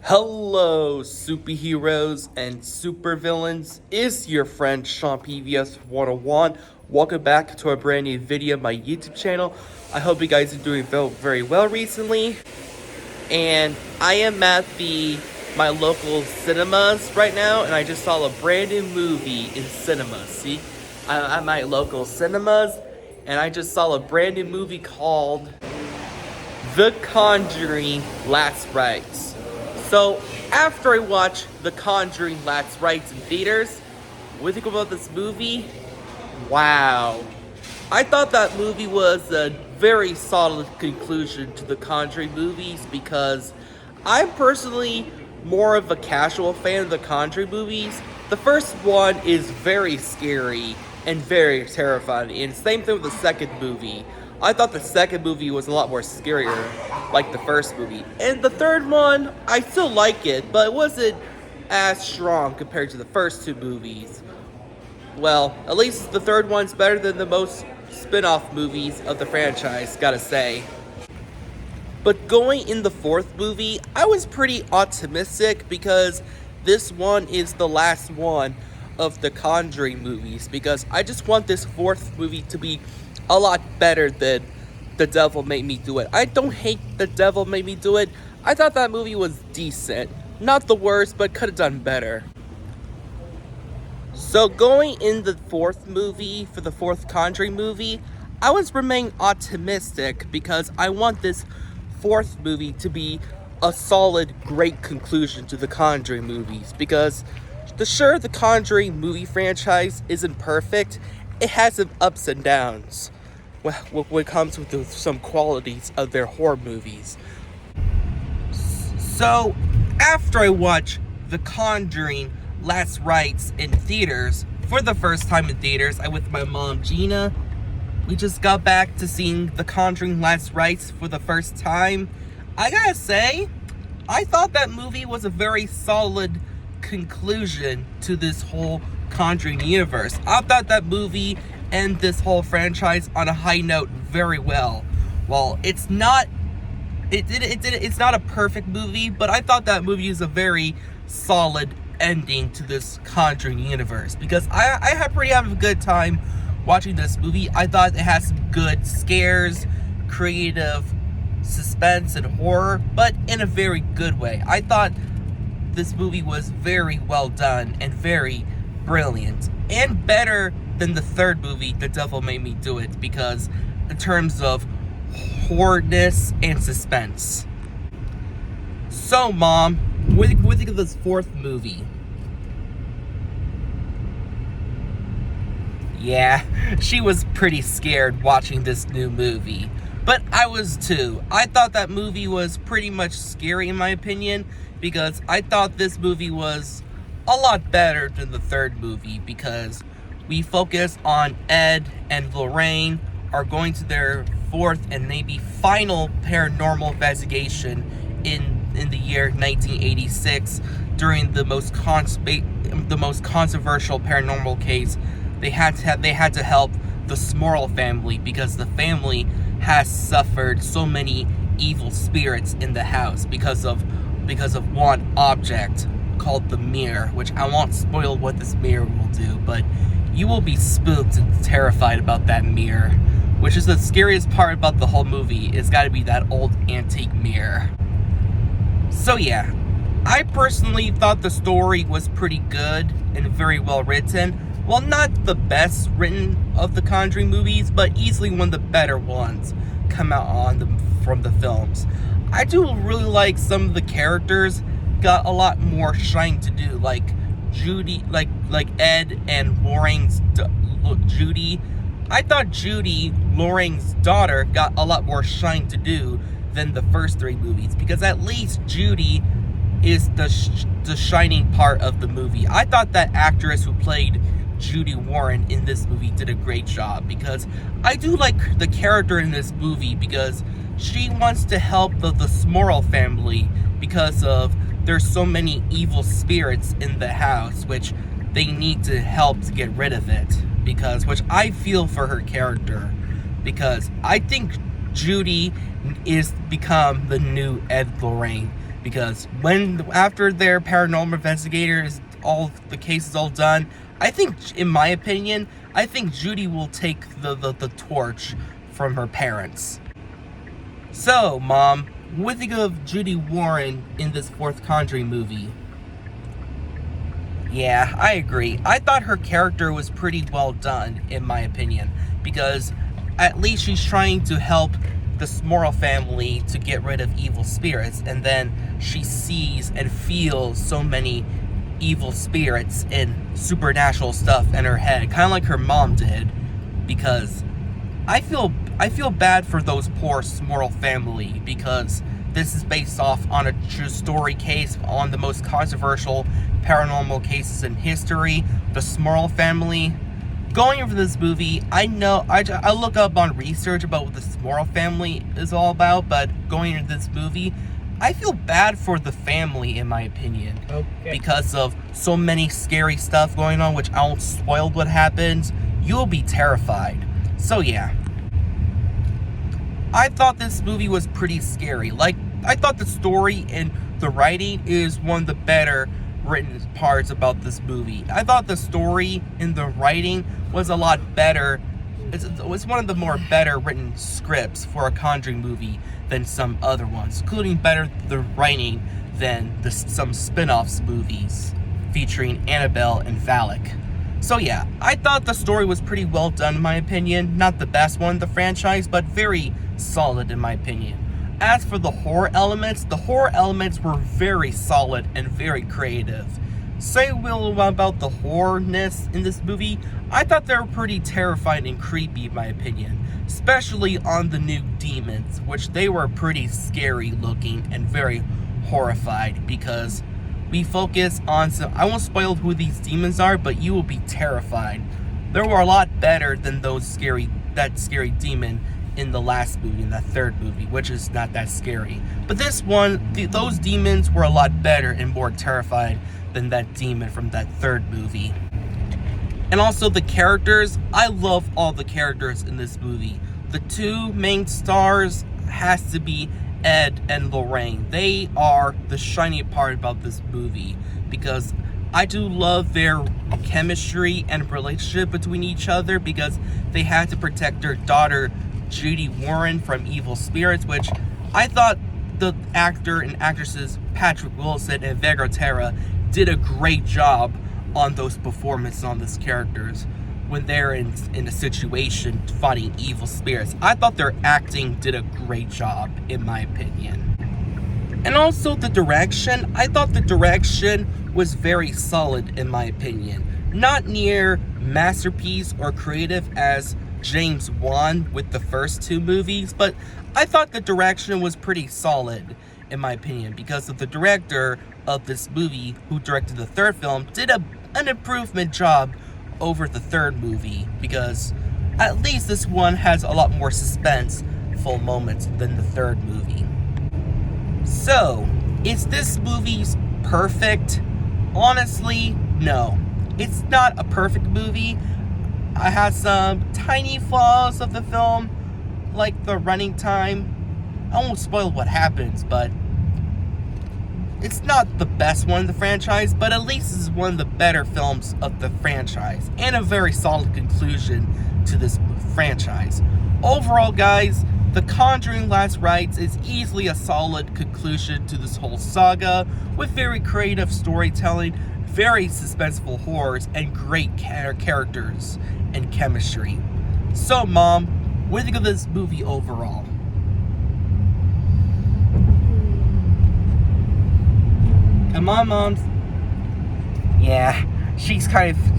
Hello, superheroes and supervillains. It's your friend Sean PVS 101. Welcome back to a brand new video on my YouTube channel. I hope you guys are doing very well recently. And I am at my local cinemas right now, and I just saw a brand new movie in cinemas. See, I'm at my local cinemas, and I just saw a brand new movie called The Conjuring Rites. So, after I watched The Conjuring Rites in theaters, what do you think about this movie? Wow. I thought that movie was a very solid conclusion to the Conjuring movies because I'm personally more of a casual fan of the Conjuring movies. The first one is very scary and very terrifying, and same thing with the second movie. I thought the second movie was a lot more scarier, like the first movie. And the third one, I still like it, but it wasn't as strong compared to the first two movies. Well, at least the third one's better than the most spin-off movies of the franchise, gotta say. But going in the fourth movie, I was pretty optimistic because this one is the last one of the Conjuring movies, because I just want this fourth movie to be a lot better than The Devil Made Me Do It. I don't hate The Devil Made Me Do It. I thought that movie was decent. Not the worst, but could have done better. So going in the fourth movie, for the fourth Conjuring movie, I was remaining optimistic because I want this fourth movie to be a solid, great conclusion to the Conjuring movies. Because the Conjuring movie franchise isn't perfect. It has some ups and downs when it comes with some qualities of their horror movies. So, after I watched The Conjuring Rites in theaters, for the first time in theaters, I with my mom Gina, we just got back to seeing The Conjuring Rites for the first time. I gotta say, I thought that movie was a very solid conclusion to this whole Conjuring universe. I thought that movie and this whole franchise on a high note very well. Well, it's not a perfect movie, but I thought that movie is a very solid ending to this Conjuring universe because I had a good time watching this movie. I thought it had some good scares, creative suspense, and horror, but in a very good way. I thought this movie was very well done and very brilliant, and better than the third movie, The Devil Made Me Do It, because in terms of horrorness and suspense. So, Mom, what do you think of this fourth movie? Yeah, she was pretty scared watching this new movie, but I was too. I thought that movie was pretty much scary in my opinion, because I thought this movie was a lot better than the third movie, because we focus on Ed and Lorraine are going to their fourth and maybe final paranormal investigation in the year 1986 during the most controversial paranormal case. They had to help the Smorl family because the family has suffered so many evil spirits in the house because of one object called the mirror, which I won't spoil what this mirror will do, but you will be spooked and terrified about that mirror, which is the scariest part about the whole movie. It's got to be that old antique mirror. So yeah, I personally thought the story was pretty good and very well written. Well, not the best written of the Conjuring movies, but easily one of the better ones come out from the films. I do really like some of the characters got a lot more shine to do, like Judy, like Ed and Lorraine's Judy. I thought Judy, Lorraine's daughter, got a lot more shine to do than the first three movies, because at least Judy is the shining part of the movie. I thought that actress who played Judy Warren in this movie did a great job, because I do like the character in this movie because she wants to help the Smorl family because of there's so many evil spirits in the house, which they need to help to get rid of it, which I feel for her character, because I think Judy is become the new Ed Lorraine. because after their paranormal investigators, all the case is all done, I think, in my opinion, I think Judy will take the torch from her parents. So, Mom, what do you think of Judy Warren in this fourth Conjuring movie? Yeah, I agree. I thought her character was pretty well done, in my opinion, because at least she's trying to help the Smorl family to get rid of evil spirits, and then she sees and feels so many evil spirits and supernatural stuff in her head, kind of like her mom did, because I feel bad for those poor Smorl family, because this is based off on a true story case on the most controversial paranormal cases in history, the Smorl family. Going over this movie, I know, I look up on research about what the Smorl family is all about, but going into this movie, I feel bad for the family, in my opinion. Okay. Because of so many scary stuff going on, which I won't spoil what happens. You'll be terrified. So yeah. I thought this movie was pretty scary. Like, I thought the story and the writing is one of the better written parts about this movie. I thought the story and the writing was a lot better. It was one of the more better written scripts for a Conjuring movie than some other ones, including better the writing than some spin-offs movies featuring Annabelle and Valak. So yeah, I thought the story was pretty well done in my opinion. Not the best one in the franchise, but very solid in my opinion. As for the horror elements were very solid and very creative. Say little about the horrorness in this movie, I thought they were pretty terrifying and creepy in my opinion. Especially on the new demons, which they were pretty scary looking and very horrified, because we focus on some, I won't spoil who these demons are, but you will be terrified. They were a lot better than that scary demon in the last movie, in the third movie, which is not that scary. But this one, those demons were a lot better and more terrified than that demon from that third movie. And also the characters, I love all the characters in this movie. The two main stars has to be Ed and Lorraine. They are the shiny part about this movie, because I do love their chemistry and relationship between each other, because they had to protect their daughter Judy Warren from evil spirits, which I thought the actor and actresses Patrick Wilson and Vega Terra did a great job on those performances on these characters when they're in a situation fighting evil spirits. I thought their acting did a great job, in my opinion. And also the direction, I thought the direction was very solid, in my opinion. Not near masterpiece or creative as James Wan with the first two movies, but I thought the direction was pretty solid, in my opinion, because of the director of this movie, who directed the third film, did an improvement job over the third movie, because at least this one has a lot more suspenseful moments than the third movie. So, is this movie perfect? Honestly, no. It's not a perfect movie. I had some tiny flaws of the film, like the running time. I won't spoil what happens, but it's not the best one in the franchise, but at least this is one of the better films of the franchise, and a very solid conclusion to this franchise. Overall, guys, The Conjuring Last Rites is easily a solid conclusion to this whole saga, with very creative storytelling, very suspenseful horrors, and great characters and chemistry. So, Mom, what do you think of this movie overall? Come on, Mom. Yeah, she's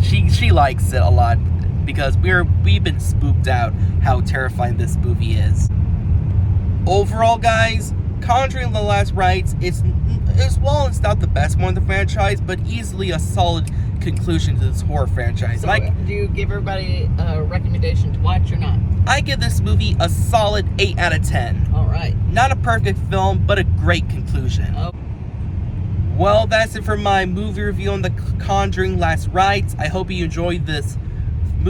she likes it a lot, because we've been spooked out how terrifying this movie is. Overall, guys, Conjuring the Last Rites is while it's not the best one in the franchise, but easily a solid conclusion to this horror franchise. So, do you give everybody a recommendation to watch or not? I give this movie a solid 8 out of 10. Alright. Not a perfect film, but a great conclusion. Oh. Well, that's it for my movie review on The Conjuring Last Rites. I hope you enjoyed this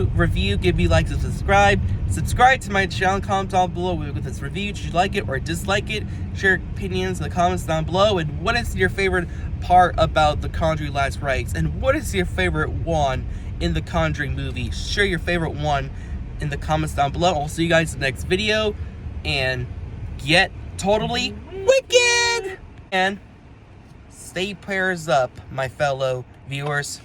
review, give me likes and subscribe. Subscribe to my channel, comment down below with this review. Should you like it or dislike it? Share your opinions in the comments down below. And what is your favorite part about the Conjuring Last Rites? And what is your favorite one in the Conjuring movie? Share your favorite one in the comments down below. I'll see you guys in the next video. And get totally wicked! And stay prayers up, my fellow viewers.